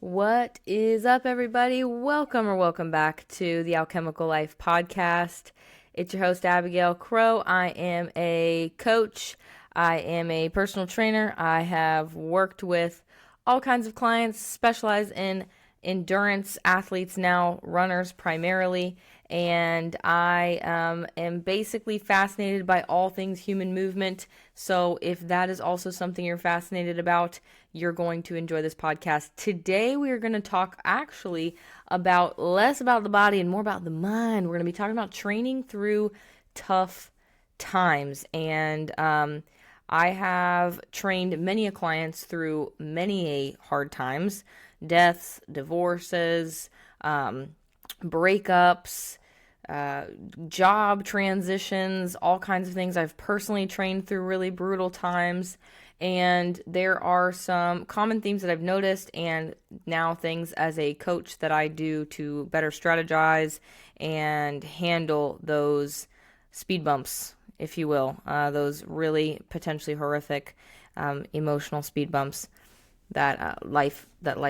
What is up, everybody? Welcome back to the Alchemical Life podcast. It's your host, Abigail Crow. I am a coach. I am a personal trainer. I have worked with all kinds of clients, specialize in endurance athletes now, runners primarily, and I am basically fascinated by all things human movement. So if that is also something you're fascinated about, you're going to enjoy this podcast. Today we are going to talk actually about less about the body and more about the mind. We're going to be talking about training through tough times, and I have trained many clients through many hard times, deaths, divorces, breakups, job transitions, all kinds of things. I've personally trained through really brutal times, and there are some common themes that I've noticed, and now things as a coach that I do to better strategize and handle those speed bumps, if you will, those really potentially horrific emotional speed bumps that life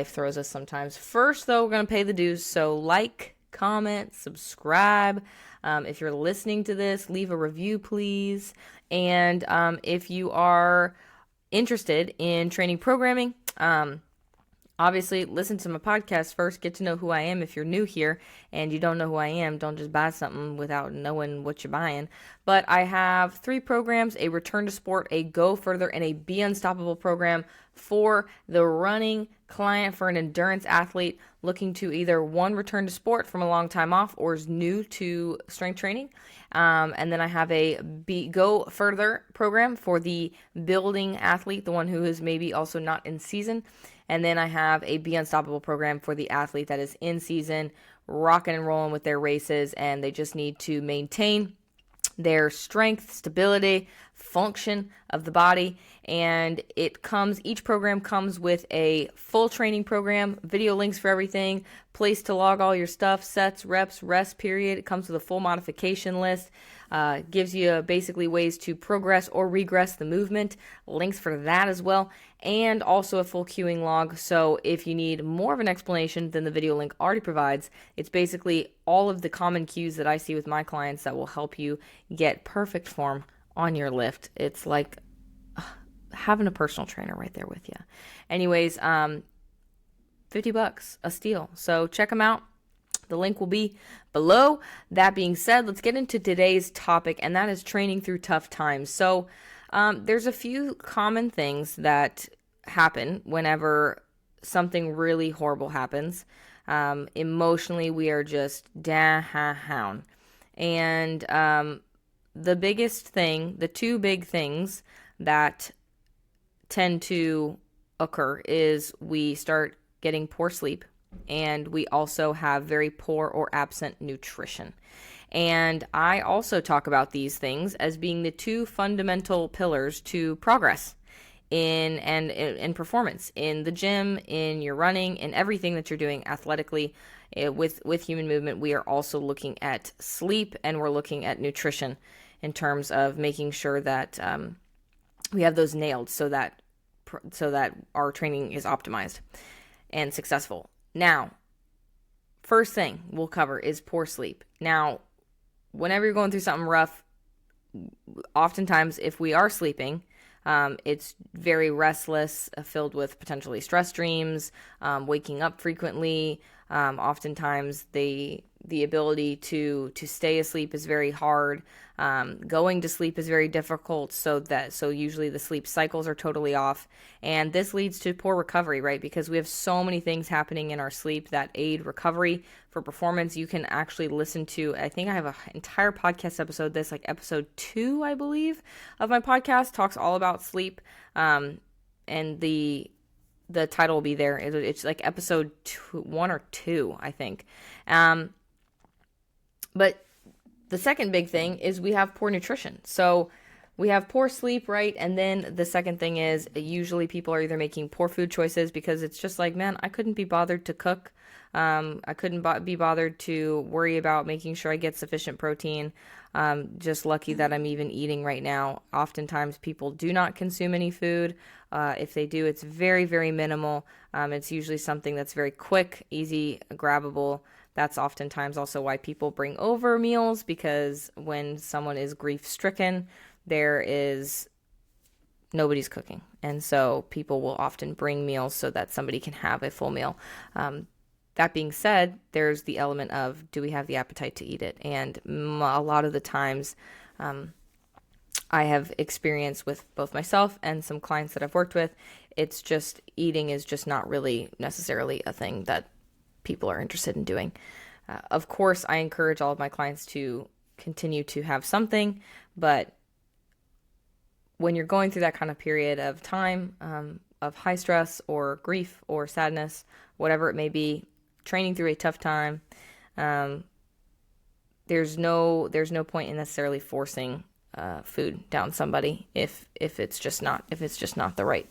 throws us sometimes. First, though, we're going to pay the dues. So like, comment, subscribe. If you're listening to this, leave a review, please. And if you are interested in training programming, obviously listen to my podcast first. Get to know who I am. If you're new here and you don't know who I am, don't just buy something without knowing what you're buying. But I have 3 programs: a Return to Sport, a Go Further, and a Be Unstoppable program for the running client, for an endurance athlete looking to either one, return to sport from a long time off, or is new to strength training. And then I have a Go Further program for the building athlete, the one who is maybe also not in season. And then I have a Be Unstoppable program for the athlete that is in season, rocking and rolling with their races, and they just need to maintain their strength, stability, function of the body. And each program comes with a full training program, video links for everything, place to log all your stuff, sets, reps, rest period. It comes with a full modification list, gives you basically ways to progress or regress the movement, links for that as well, and also a full cueing log. So if you need more of an explanation than the video link already provides, it's basically all of the common cues that I see with my clients that will help you get perfect form on your lift. It's like having a personal trainer right there with you. Anyways, $50 a steal. So check them out. The link will be below. That being said, let's get into today's topic, and that is training through tough times. So there's a few common things that happen whenever something really horrible happens. Emotionally, we are just down. And the two big things that tend to occur is we start getting poor sleep, and we also have very poor or absent nutrition. And I also talk about these things as being the 2 fundamental pillars to progress in performance, in the gym, in your running, in everything that you're doing athletically. With human movement, we are also looking at sleep, and we're looking at nutrition in terms of making sure that we have those nailed so that our training is optimized and successful. Now, first thing we'll cover is poor sleep. Now, whenever you're going through something rough, oftentimes if we are sleeping, it's very restless, filled with potentially stress dreams, waking up frequently. Oftentimes the ability to stay asleep is very hard. Going to sleep is very difficult, so usually the sleep cycles are totally off, and this leads to poor recovery, right? Because we have so many things happening in our sleep that aid recovery for performance. You can actually listen to, I think I have an entire podcast episode, this like episode 2, I believe, of my podcast talks all about sleep, and the title will be there. It's like episode 1 or 2, I think. But the second big thing is we have poor nutrition. So we have poor sleep, right? And then the second thing is usually people are either making poor food choices because it's just like, man, I couldn't be bothered to cook. I couldn't be bothered to worry about making sure I get sufficient protein. Just lucky that I'm even eating right now. Oftentimes people do not consume any food. If they do, it's very, very minimal. It's usually something that's very quick, easy, grabbable. That's oftentimes also why people bring over meals, because when someone is grief stricken, nobody's cooking. And so people will often bring meals so that somebody can have a full meal. That being said, there's the element of, do we have the appetite to eat it? And a lot of the times, I have experienced with both myself and some clients that I've worked with, it's just eating is just not really necessarily a thing that people are interested in doing. Of course, I encourage all of my clients to continue to have something, but when you're going through that kind of period of time, of high stress or grief or sadness, whatever it may be, training through a tough time, there's no point in necessarily forcing food down somebody if it's just not the right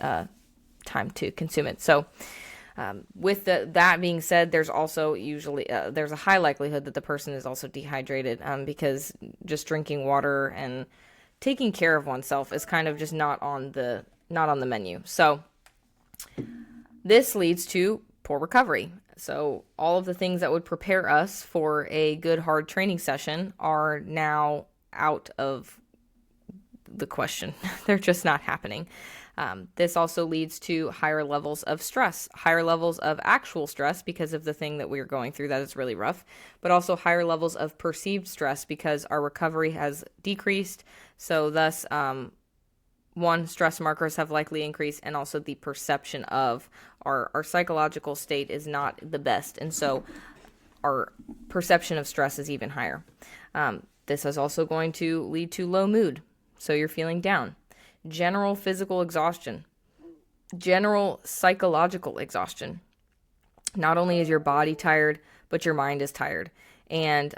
time to consume it. So with that being said, there's also usually there's a high likelihood that the person is also dehydrated, because just drinking water and taking care of oneself is kind of just not on the menu. So this leads to poor recovery. So all of the things that would prepare us for a good hard training session are now out of the question. They're just not happening. This also leads to higher levels of stress, higher levels of actual stress because of the thing that we're going through that is really rough, but also higher levels of perceived stress because our recovery has decreased. So thus, stress markers have likely increased, and also the perception of our psychological state is not the best. And so our perception of stress is even higher. This is also going to lead to low mood. So you're feeling down. General physical exhaustion, general psychological exhaustion. Not only is your body tired, but your mind is tired. And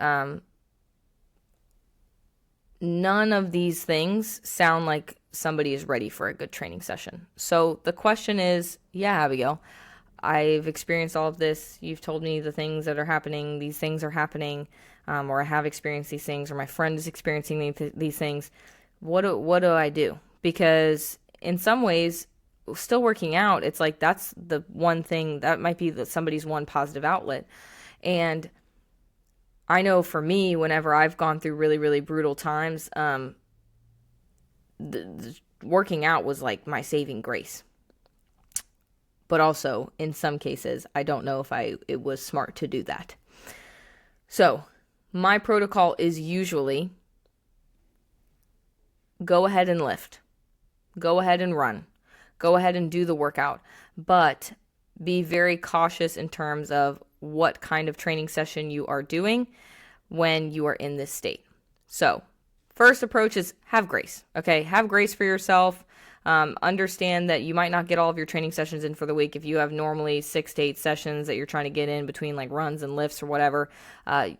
none of these things sound like somebody is ready for a good training session. So the question is, yeah, Abigail, I've experienced all of this. You've told me the things that are happening. These things are happening, or I have experienced these things, or my friend is experiencing these things. What do I do? Because in some ways, still working out, it's like that's the one thing that might be somebody's one positive outlet. And I know for me, whenever I've gone through really, really brutal times, the working out was like my saving grace. But also, in some cases, I don't know if it was smart to do that. So, my protocol is usually go ahead and lift. Go ahead and run. Go ahead and do the workout. But be very cautious in terms of what kind of training session you are doing when you are in this state. So, first approach is have grace. Okay, have grace for yourself. Understand that you might not get all of your training sessions in for the week. If you have normally 6 to 8 sessions that you're trying to get in between like runs and lifts or whatever,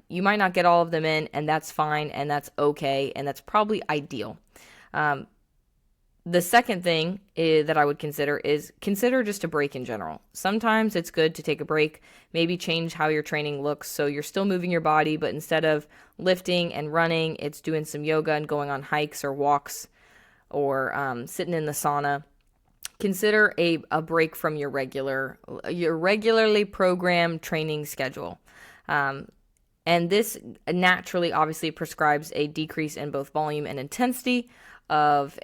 you might not get all of them in, and that's fine, and that's okay, and that's probably ideal. The second thing that I would consider is consider just a break in general. Sometimes it's good to take a break, maybe change how your training looks so you're still moving your body, but instead of lifting and running, it's doing some yoga and going on hikes or walks or sitting in the sauna. Consider a break from your regularly programmed training schedule. And this naturally obviously prescribes a decrease in both volume and intensity of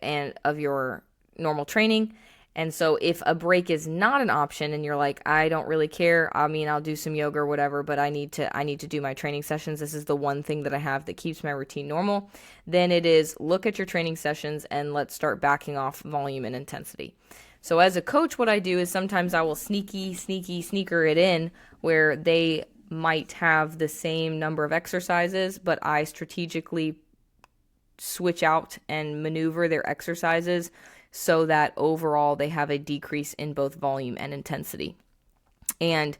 your normal training. And so if a break is not an option and you're like, I don't really care, I mean, I'll do some yoga or whatever, but I need to do my training sessions. This is the one thing that I have that keeps my routine normal. Then it is look at your training sessions and let's start backing off volume and intensity. So as a coach, what I do is sometimes I will sneaker it in where they might have the same number of exercises, but I strategically switch out and maneuver their exercises so that overall they have a decrease in both volume and intensity. And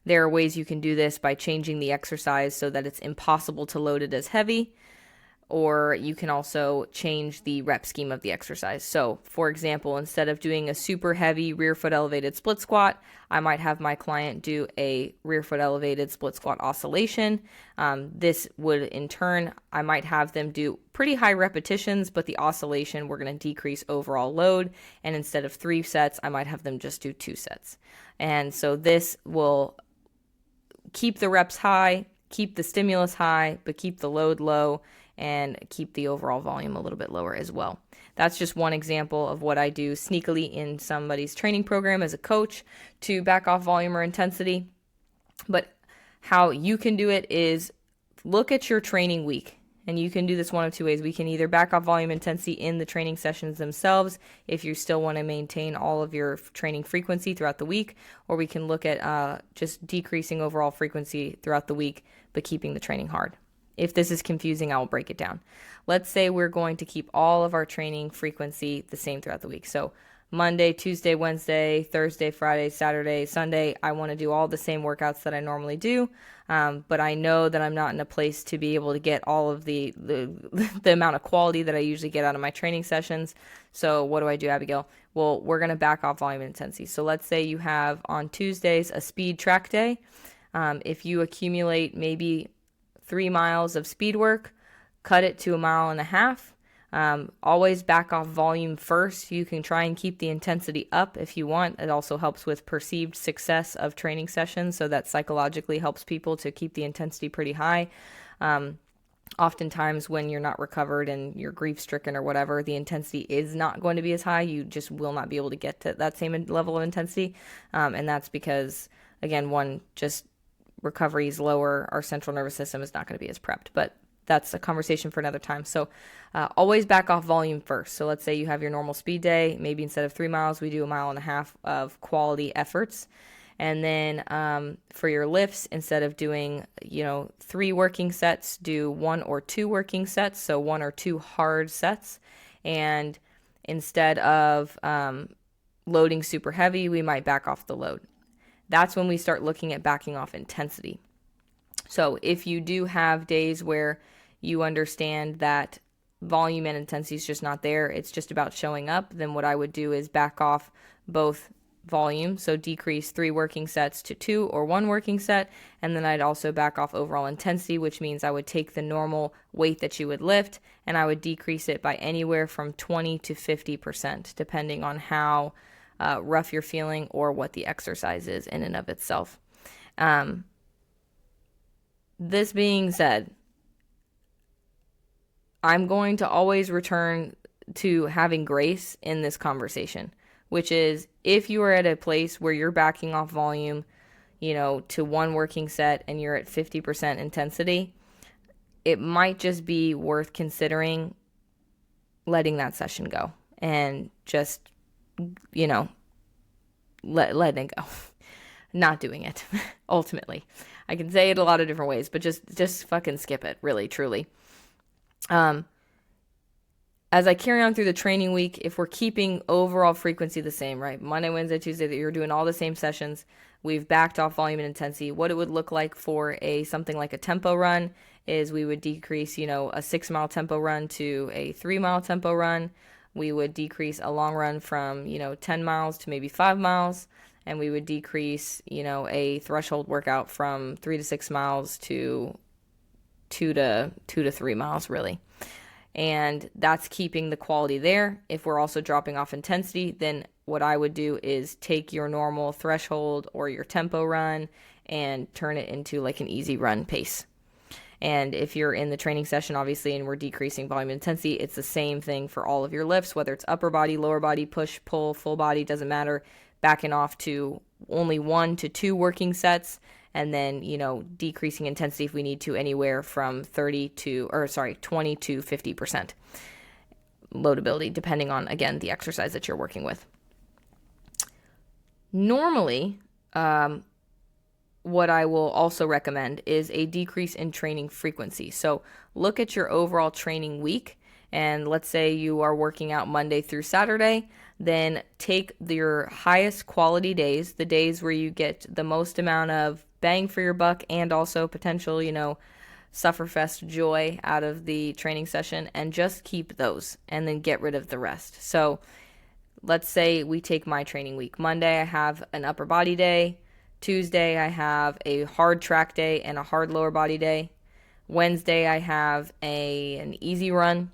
there are ways you can do this by changing the exercise so that it's impossible to load it as heavy, or you can also change the rep scheme of the exercise. So, for example, instead of doing a super heavy rear foot elevated split squat, I might have my client do a rear foot elevated split squat oscillation. This would, in turn, I might have them do pretty high repetitions, but the oscillation, we're going to decrease overall load. And instead of 3 sets, I might have them just do 2 sets. And so this will keep the reps high, keep the stimulus high, but keep the load low and keep the overall volume a little bit lower as well. That's just one example of what I do sneakily in somebody's training program as a coach to back off volume or intensity. But how you can do it is look at your training week. And you can do this one of 2 ways. We can either back off volume intensity in the training sessions themselves if you still want to maintain all of your training frequency throughout the week, or we can look at just decreasing overall frequency throughout the week, but keeping the training hard. If this is confusing, I will break it down. Let's say we're going to keep all of our training frequency the same throughout the week. So Monday, Tuesday, Wednesday, Thursday, Friday, Saturday, Sunday, I want to do all the same workouts that I normally do, but I know that I'm not in a place to be able to get all of the amount of quality that I usually get out of my training sessions. So what do, Abigail? Well, we're going to back off volume and intensity. So let's say you have on Tuesdays a speed track day. If you accumulate maybe 3 miles of speed work, cut it to 1.5 miles. Always back off volume first. You can try and keep the intensity up if you want. It also helps with perceived success of training sessions, so that psychologically helps people to keep the intensity pretty high. Oftentimes when you're not recovered and you're grief stricken or whatever, the intensity is not going to be as high. You just will not be able to get to that same level of intensity. And that's because, again, one, just recovery is lower. Our central nervous system is not going to be as prepped, but that's a conversation for another time. So always back off volume first. So let's say you have your normal speed day. Maybe instead of 3 miles, we do 1.5 miles of quality efforts. And then for your lifts, instead of doing, 3 working sets, do 1 or 2 working sets. So 1 or 2 hard sets. And instead of loading super heavy, we might back off the load. That's when we start looking at backing off intensity. So if you do have days where you understand that volume and intensity is just not there, it's just about showing up, then what I would do is back off both volume, so decrease 3 working sets to 2 or 1 working set, and then I'd also back off overall intensity, which means I would take the normal weight that you would lift and I would decrease it by anywhere from 20 to 50%, depending on how rough you're feeling or what the exercise is in and of itself. This being said, I'm going to always return to having grace in this conversation, which is if you are at a place where you're backing off volume, to 1 working set and you're at 50% intensity, it might just be worth considering letting that session go and just, letting it go, not doing it ultimately. I can say it a lot of different ways, but just fucking skip it, really, truly. As I carry on through the training week, if we're keeping overall frequency the same, right? Monday, Wednesday, Tuesday, that you're doing all the same sessions, we've backed off volume and intensity. What it would look like for something like a tempo run is we would decrease, a 6-mile tempo run to a 3-mile tempo run. We would decrease a long run from, 10 miles to maybe 5 miles. And we would decrease, a threshold workout from 3 to 6 miles to 2 to 3 miles, really. And that's keeping the quality there. If we're also dropping off intensity, then what I would do is take your normal threshold or your tempo run and turn it into like an easy run pace. And if you're in the training session, obviously, and we're decreasing volume and intensity, it's the same thing for all of your lifts, whether it's upper body, lower body, push, pull, full body, doesn't matter. Backing off to only 1 to 2 working sets, and then, decreasing intensity if we need to anywhere from 20 to 50% loadability, depending on, again, the exercise that you're working with. Normally, what I will also recommend is a decrease in training frequency. So look at your overall training week, and let's say you are working out Monday through Saturday, then take your highest quality days, the days where you get the most amount of bang for your buck and also potential, sufferfest joy out of the training session and just keep those and then get rid of the rest. So let's say we take my training week. Monday, I have an upper body day. Tuesday, I have a hard track day and a hard lower body day. Wednesday, I have an easy run.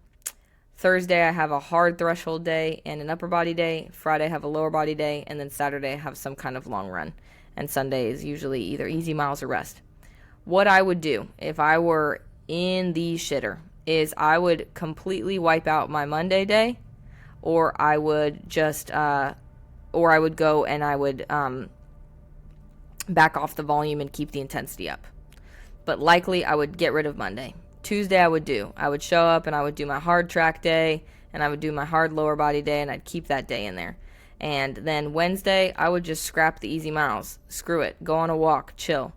Thursday, I have a hard threshold day and an upper body day. Friday, I have a lower body day. And then Saturday, I have some kind of long run. And Sunday is usually either easy miles or rest. What I would do if I were in the shitter is I would completely wipe out my Monday day, or I would just, or I would go and I would back off the volume and keep the intensity up. But likely I would get rid of Monday. Tuesday I would show up and I would do my hard track day and I would do my hard lower body day and I'd keep that day in there. And then Wednesday I would just scrap the easy miles. Screw it. Go on a walk. Chill.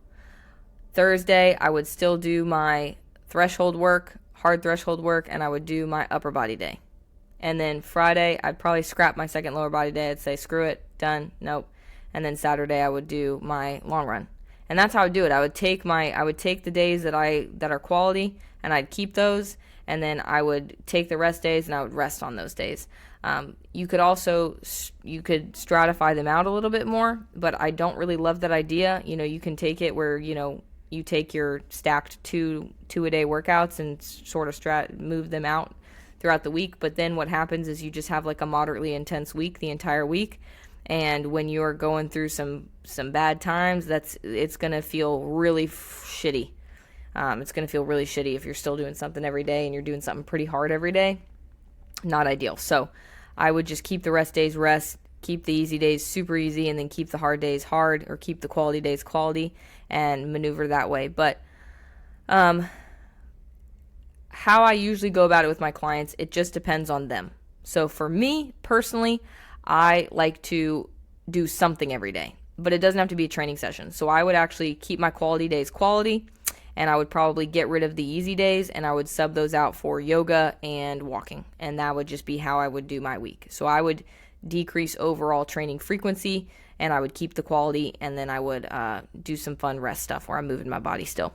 Thursday I would still do my threshold work, hard threshold work, and I would do my upper body day. And then Friday I'd probably scrap my second lower body day. I'd say screw it. Done. Nope. And then Saturday I would do my long run. And that's how I would do it. I would take the days that are quality and I'd keep those, and then I would take the rest days and I would rest on those days. You could stratify them out a little bit more, but I don't really love that idea. You can take it where, you take your stacked two a day workouts and sort of move them out throughout the week. But then what happens is you just have like a moderately intense week the entire week. And when you're going through some bad times, it's going to feel really shitty. It's going to feel really shitty if you're still doing something every day and you're doing something pretty hard every day. Not ideal. So I would just keep the rest days rest, keep the easy days super easy, and then keep the hard days hard, or keep the quality days quality, and maneuver that way. But how I usually go about it with my clients, it just depends on them. So for me personally, I like to do something every day, but it doesn't have to be a training session. So I would actually keep my quality days quality, and I would probably get rid of the easy days, and I would sub those out for yoga and walking, and that would just be how I would do my week. So I would decrease overall training frequency, and I would keep the quality, and then I would do some fun rest stuff where I'm moving my body still.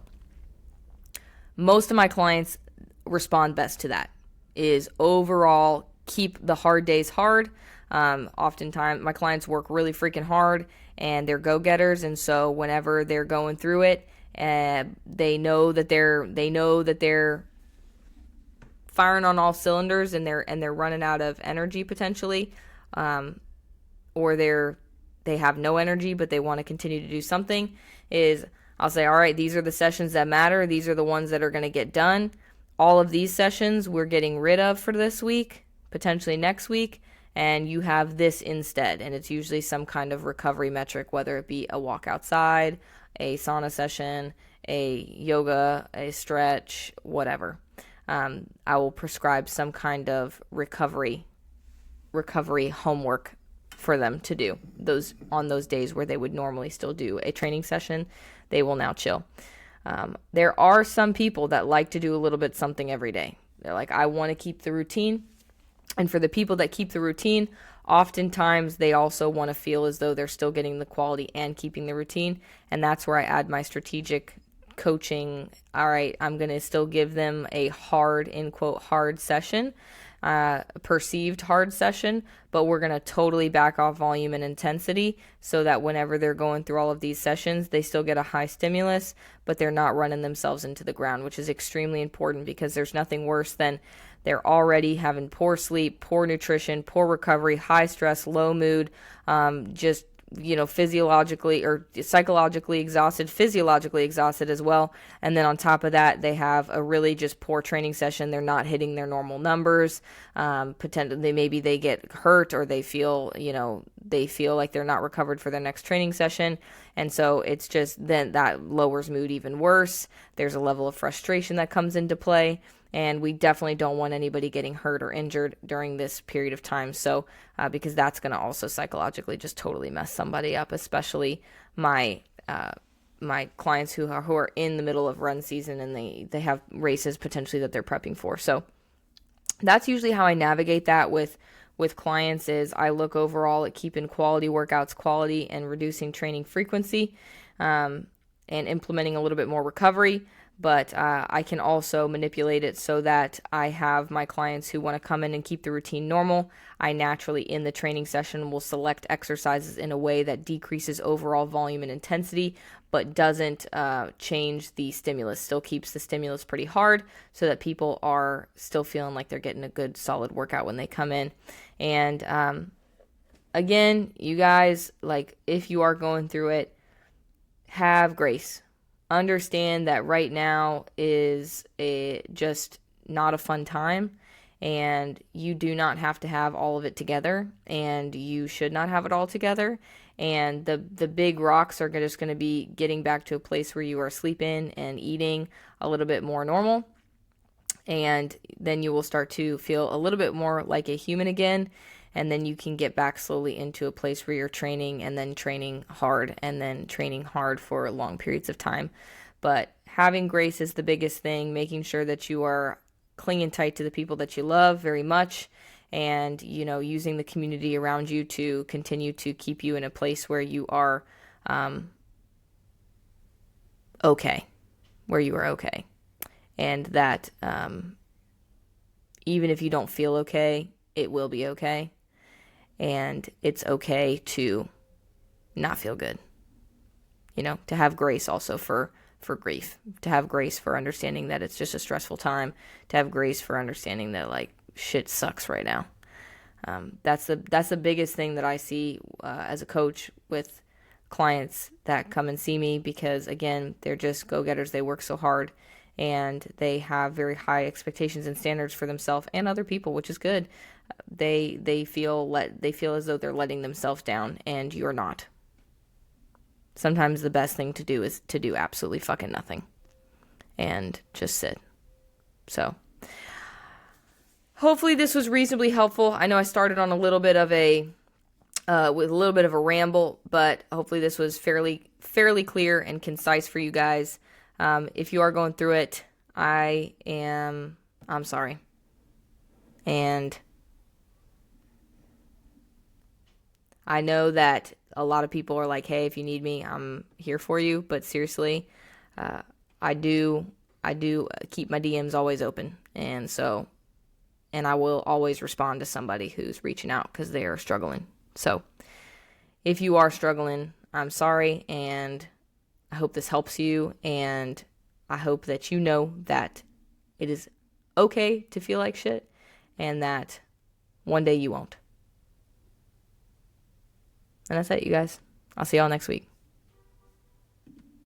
Most of my clients respond best to that, is overall keep the hard days hard. Oftentimes my clients work really freaking hard and they're go-getters, and so whenever they're going through it, they know that they're firing on all cylinders and they're running out of energy potentially, or they have no energy but they want to continue to do something. I'll say, all right, these are the sessions that matter. These are the ones that are going to get done. All of these sessions we're getting rid of for this week, potentially next week, and you have this instead. And it's usually some kind of recovery metric, whether it be a walk outside, a sauna session, a yoga, a stretch, whatever. I will prescribe some kind of recovery homework for them to do on those days where they would normally still do a training session. They will now chill. There are some people that like to do a little bit something every day. They're like, I want to keep the routine. And for the people that keep the routine, oftentimes they also want to feel as though they're still getting the quality and keeping the routine. And that's where I add my strategic coaching. All right, I'm going to still give them a hard, in quote, hard session, perceived hard session, but we're going to totally back off volume and intensity so that whenever they're going through all of these sessions, they still get a high stimulus, but they're not running themselves into the ground, which is extremely important because there's nothing worse than they're already having poor sleep, poor nutrition, poor recovery, high stress, low mood, just, physiologically or psychologically exhausted, physiologically exhausted as well. And then on top of that, they have a really just poor training session. They're not hitting their normal numbers. Maybe they get hurt, or they feel like they're not recovered for their next training session. And so it's just then that lowers mood even worse. There's a level of frustration that comes into play. And we definitely don't want anybody getting hurt or injured during this period of time. So, because that's going to also psychologically just totally mess somebody up, especially my clients who are in the middle of run season and they have races potentially that they're prepping for. So that's usually how I navigate that with clients. Is I look overall at keeping quality workouts quality and reducing training frequency, and implementing a little bit more recovery. but I can also manipulate it so that I have my clients who want to come in and keep the routine normal. I naturally, in the training session, will select exercises in a way that decreases overall volume and intensity, but doesn't change the stimulus. Still keeps the stimulus pretty hard so that people are still feeling like they're getting a good, solid workout when they come in. And again, you guys, like, if you are going through it, have grace. Understand that right now is just not a fun time, and you do not have to have all of it together, and you should not have it all together. And the big rocks are just going to be getting back to a place where you are sleeping and eating a little bit more normal, and then you will start to feel a little bit more like a human again, and then you can get back slowly into a place where you're training and then training hard and then training hard for long periods of time. But having grace is the biggest thing, making sure that you are clinging tight to the people that you love very much, and, you know, using the community around you to continue to keep you in a place where you are okay, where you are okay. And that even if you don't feel okay, it will be okay. And it's okay to not feel good. You know, to have grace also for grief, to have grace for understanding that it's just a stressful time, to have grace for understanding that, like, shit sucks right now. That's the biggest thing that I see as a coach with clients that come and see me, because again, they're just go-getters. They work so hard, and they have very high expectations and standards for themselves and other people, which is good. They feel as though they're letting themselves down, and you're not. Sometimes the best thing to do is to do absolutely fucking nothing and just sit. So hopefully this was reasonably helpful. I know I started on a little bit of a with a little bit of a ramble, but hopefully this was fairly clear and concise for you guys. If you are going through it, I'm sorry. And I know that a lot of people are like, hey, if you need me, I'm here for you. But seriously, I do keep my DMs always open. And I will always respond to somebody who's reaching out because they are struggling. So if you are struggling, I'm sorry. And I hope this helps you. And I hope that you know that it is okay to feel like shit, and that one day you won't. And that's it, you guys. I'll see y'all next week.